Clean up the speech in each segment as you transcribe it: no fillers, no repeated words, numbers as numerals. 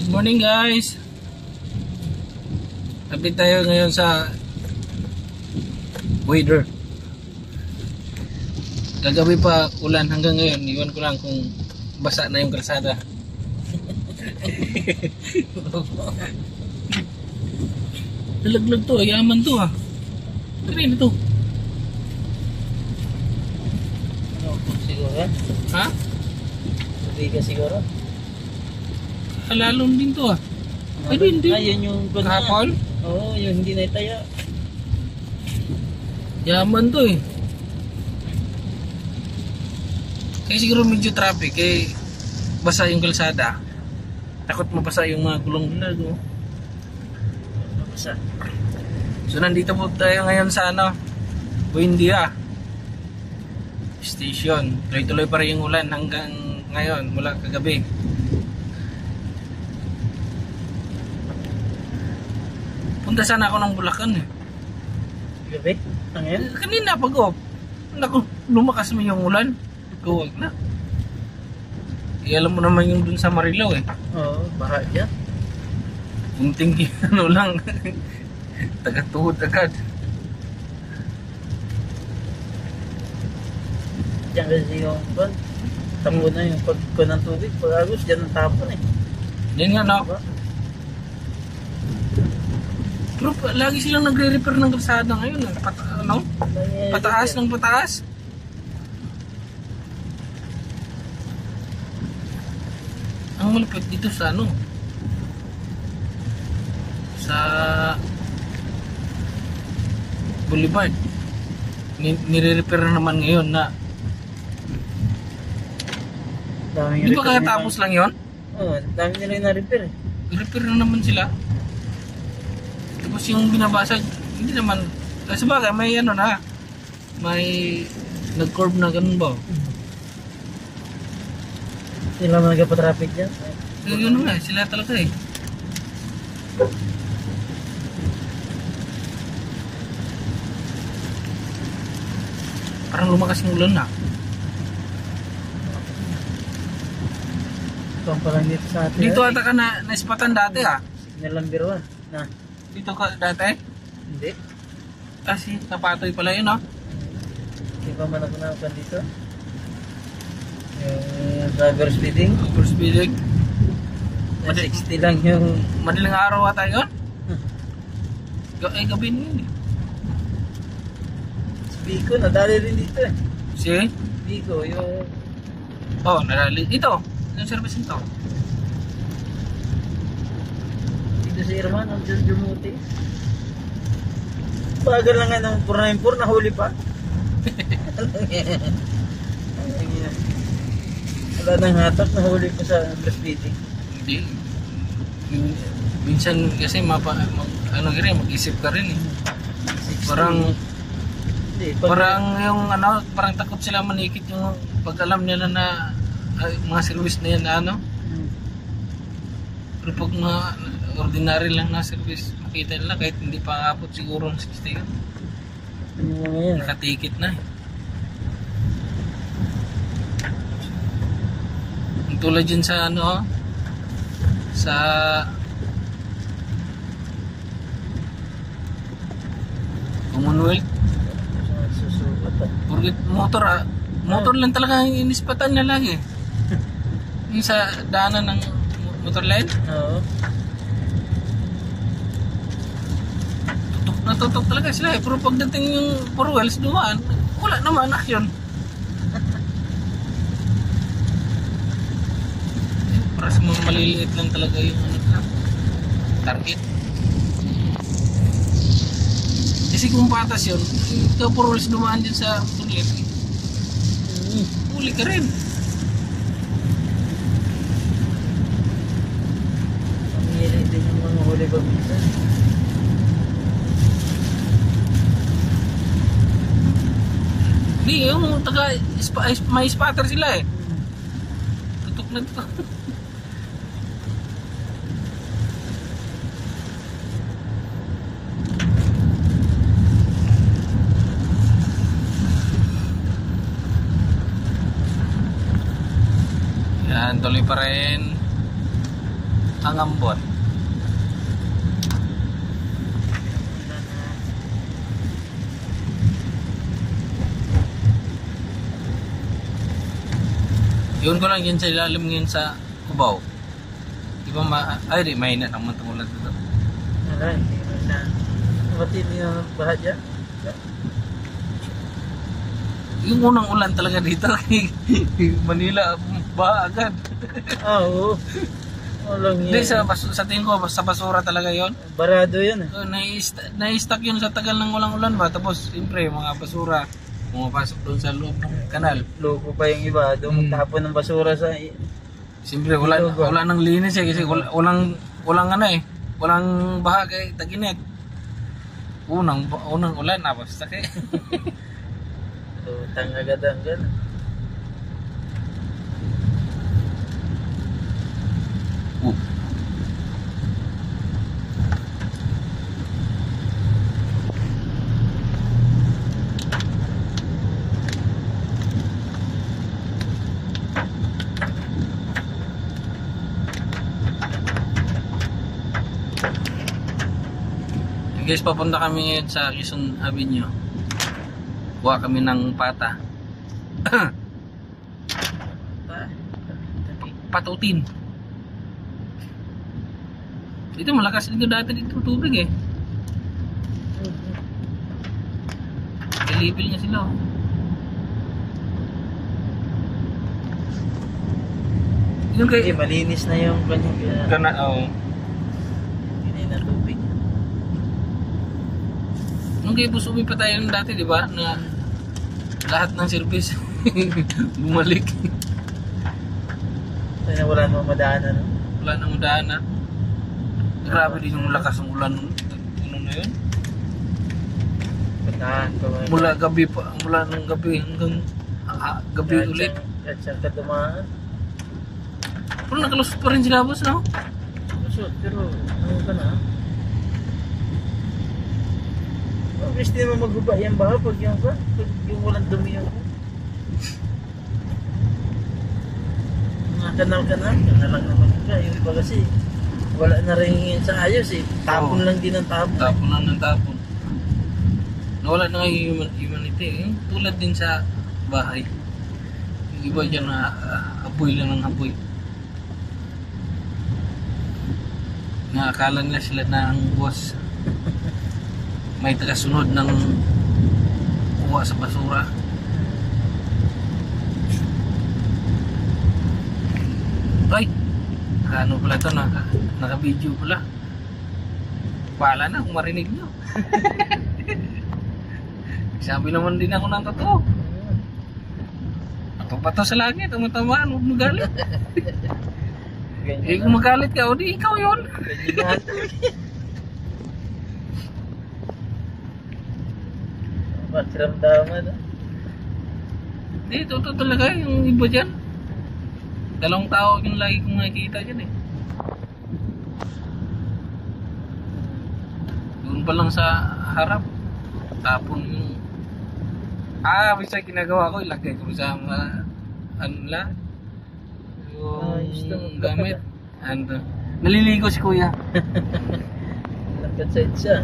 Good morning guys. Update tayo ngayon sa weather. Kagabi pa ulan hanggang ngayon. Iwan ko lang kung basa na yung kalsada. Nalaglag to, yaman to ah. Kaya to. Ano siguro? Ha? Mabigas siguro? Kalalon din to ah. Ay hindi. Ayun yung kahapon? Oo, yun hindi na itaya. Yaman to eh. Kaya siguro medyo traffic eh. Basa yung kalsada. Takot mabasa yung mga gulong-gulag oh. Mabasa. So nandito po tayo ngayon sa ano, Buendia Station. Tuloy-tuloy pa rin yung ulan hanggang ngayon mula kagabi. Punta sana ako ng Bulacan eh. Gabi? Ang yan? Kanina pag-off. Naku, lumakas mo yung ulan. Huwag na. Alam mo naman yung dun sa Marilao eh. Oo, baha dyan. Kunting ano lang. Taga-tuhod agad. Diyan kasi yung ban. Tapo na yung pagko ng tubig. Pag agos, dyan ang tapon eh. Yan nga no. Pero lagi silang nagre-repair ng kalsada ngayon. Ano? Pataas ng pataas. Ang malapit dito sa ano? Sa Boulevard. Nire-repair na naman ngayon na. Di ba kakatapos lang yon? Oo, dami nila yung na-repair eh. Repair na naman sila. Tapos yung binabasag, hindi naman. Kasi bagay, may ano na. May nag-curve na ganun ba? Sila man nagpa-traffic dyan. Yun nga, sila talaga eh. Parang lumakas yung ulan na. Ito pa lang dito sa atin. Dito ata ka na naispatan dati ah. Nalambirwa. Na. Dito ka dati? Hindi. Kasi napatoy pala yun ah. Hindi pa man ako nakan dito. Yung driver speeding. First speeding. 60 lang yung Madaling araw ata yun? Ay gabi yun eh. Biko, nadali rin dito eh. Si? Biko, yung Oh, nadali. Ito. Yung service nito. dito si Irman, ang dyan dumuti. Bagal lang nga ng 494, nahuli pa. Wala nang hatak, nahuli pa sa breastfeeding. Hindi. Minsan kasi ano rin, mag-isip ka rin eh. Parang Hindi, parang yung ano, parang takot sila manikit yung pag alam nila na mga service na yan na ano. Pero pag mga ordinary lang na service, makita nila kahit hindi pa abot siguro ng 60 yun. ano mo ngayon? Nakatikit na eh. Ang tulad yun sa ano, sa Commonwealth. Susukat ah. Porkit motor lang talaga yung inispatan niya lagi. Yung sa daanan ng motor line, Oo. tutok talaga sila eh. Pero pagdating yung 4 wheels dumaan, wala naman action. Para sa mga maliliit lang talaga yung ano, target. Kasi kung patas yun, ikaw 4 wheels dumaan dyan sa motor line, huli ka rin. Pamili din yung mga huli ba minsan. Hindi, yung taga may spotter sila eh. Tutok na to. Yan, tuloy pa rin. ang ambon. Yun ko lang yun sa ilalim ngayon sa Cubao. Di ba ay di mahina naman itong ulan dito. Wala, hindi mo na. Matindi yung baha dyan. Yung unang ulan talaga dito Manila ba agad. Oo. Walang Hindi yan. sa tingin ko sa basura talaga yon. Barado yun. So, na-stuck yun sa tagal ng walang ulan ba. Tapos siyempre mga basura pumapasok doon sa loob ng kanal. Loko pa yung iba. Doon magtapon ng basura sa... Siyempre wala nang linis eh kasi walang ano eh. Walang baha kay Taginit. Unang ulan na basta kay. So, agad ang gano'n. Guys, papunta kami ngayon sa Quezon Avenue. Kuha kami ng pata. Patutin. Dito malakas dito dati dito tubig eh. Kalipil niya sila oh. Yung Hindi, kay malinis na yung kanyang kana oh. hindi na tubig. Nung kay Busumi pa tayo dati, di ba? Na lahat ng service bumalik. Kaya wala namang madaanan. No? Wala nang daanan. Grabe din yung lakas ng ulan nung ano na yun. Patahan ko. Mula gabi pa, mula nung gabi hanggang gabi ulit. At siyang katumaan. Pero nakalusot pa rin sila boss, no? Lusot, pero ano ka na? Mabilis din mo magguba yan ba? Pag yung walang dumi yung mga kanal-kanal lang naman ka. Yung iba kasi wala na rin sa ayos eh. Tapon lang din ang tapon. Tapon lang ng tapon. Nawala na nga yung humanity. Yung tulad din sa bahay. Yung iba dyan na apoy lang ng apoy. Nakakala nila sila na ang boss. May tagasunod ng kuha sa basura. Ay! Ano pala ito? Naka-video pala. Bahala na kung marinig nyo. Sabi naman din ako ng totoo. Pato-pato sa langit, tumatamaan, huwag magalit. Eh kung magalit ka, o di ikaw yun. Pakiramdaman no? Hindi, totoo talaga yung iba dyan. Dalawang tao yung lagi kong nakikita dyan eh. Doon pa lang sa harap. Tapon yung... basta ginagawa ko, ilagay ko sa mga... ano lang? Yung gamit. And, naliligo si kuya. Lakat sa itsa.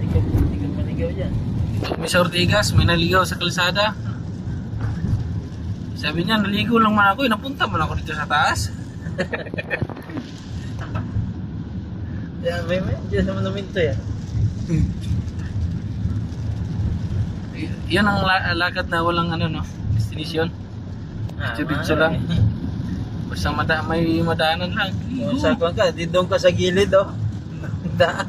Hindi ka manigaw dyan. May sa Ortigas, may naligaw sa kalsada. Sabi niya, naligo lang man ako, napunta man ako dito sa taas. Yan, may dyan naman naminto yan. Yan ang lakad na walang ano no, destination. Diretso lang. Basta may madaanan lang. Kung saan ka, di doon ka sa gilid oh. Daan.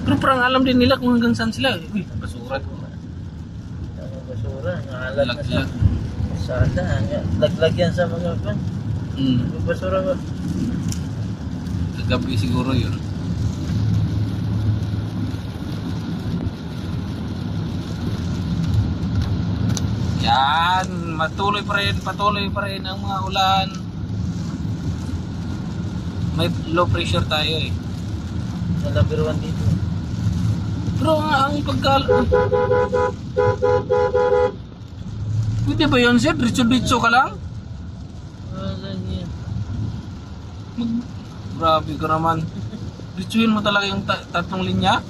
Pero parang alam din nila kung hanggang saan sila. Uy, basura to. Ang basura, nangalat na sa Laglag. sada. Laglag yan sa mga pan. Basura ba? Gabi siguro yun. Yan, patuloy pa rin ang mga ulan. May low pressure tayo eh. Sa number 1 dito. Pero ang pagka... Pwede ba yun sir? Diretso-diretso ka lang? Ganyan. Grabe ka naman. Diretsuhin mo talaga yung tatlong linya?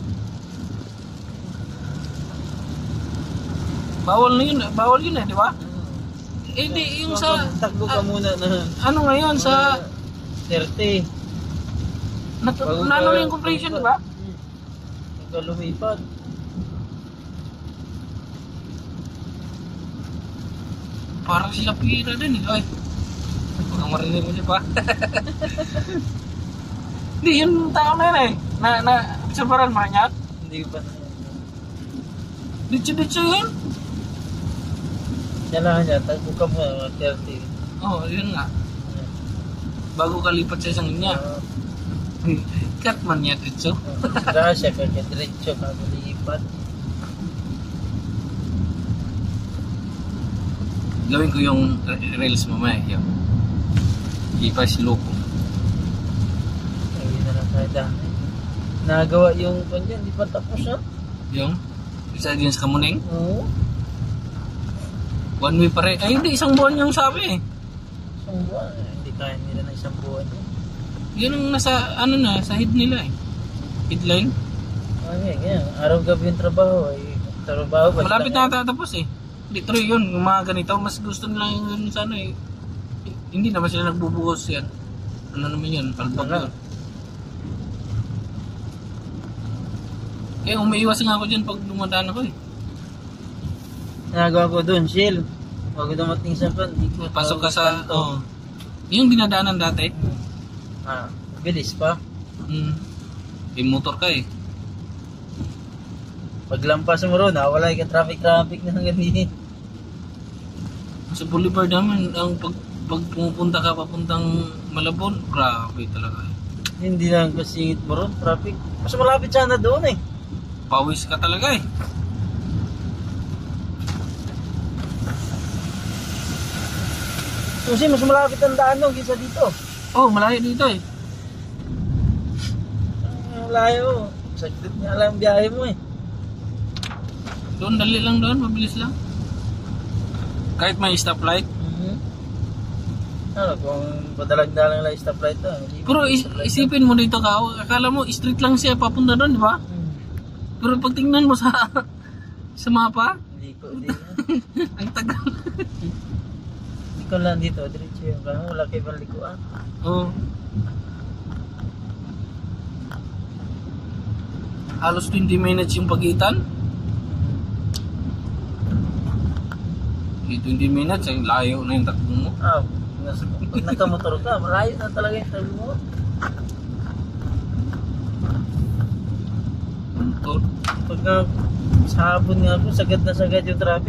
Bawal yun di ba? Eh di yung sa... Takbo ka muna na. Ano ngayon sa... 30. Nano yung compression di ba? Ikaw lumipat. Parang sila pira din eh. Ay, baka marinig mo siya pa. Hindi, yung tao na yun eh. Observaran mo niya? Hindi ko pa na. Ditso yun? Kailangan niya, takbo ka muna, 30. Oo, yun nga. Bago ka lipat sa isang linya. Cut man niya ditso. Saka siya, kaya diretso ka lipat. Gawin ko yung rails mamaya. Yung ipas loko. Ay, na lang tayo dami. Nagawa yung kanyan, di pa tapos ha? Yung isa din sa Kamuning. Oo. 1 way pa rin. Ay hindi, isang buwan yung sabi eh. Isang buwan. Hindi kaya nila na isang buwan. Yun ang nasa ano na, sa head nila eh. Headline. Ganyan. Araw-gabi yung trabaho. Trabaho ba? Malapit na tatapos eh. Hindi, true yun. Yung mga ganito, mas gusto nila yung sa ano eh. Hindi naman sila nagbubuhos yan. Ano naman yun? Palbag yun. Kaya umiiwas nga ako dyan pag dumadaan ako eh. Nagawa ko doon, Shell. Bago dumating sa pan, di ko Pasok ka sa... Oh, yung dinadaanan dati. Bilis pa. May motor ka eh. Paglampas mo ron, wala yung traffic na ganyan. Sa Boulevard naman, ang pag pumupunta ka papuntang Malabon, grabe talaga eh. Hindi lang kasingit mo ron, traffic. Mas malapit sana doon eh. Pawis ka talaga eh. Kasi mas malapit ang daan doon kaysa dito. Oh, malayo dito eh. Ang layo. Saglit niya lang ang biyahe mo eh. Doon, dali lang doon, mabilis lang. Kahit may stoplight. Ano, kung padalag-dalang lang yung stoplight to. Pero isipin mo dito ka, akala mo street lang siya papunta doon, di ba? Pero pag tingnan mo sa mapa, Hindi ko. ang tagal. Hindi ko lang dito, diretso yung kaya wala kayo pang likuan. Oh. Halos 20 minutes yung pagitan. 20 minutes, ang layo na yung takbo mo. Pag nakamotor ka, malayo na talaga yung tabi mo. Motor. Pag sa hapon nga po, sagad na sagad yung traffic.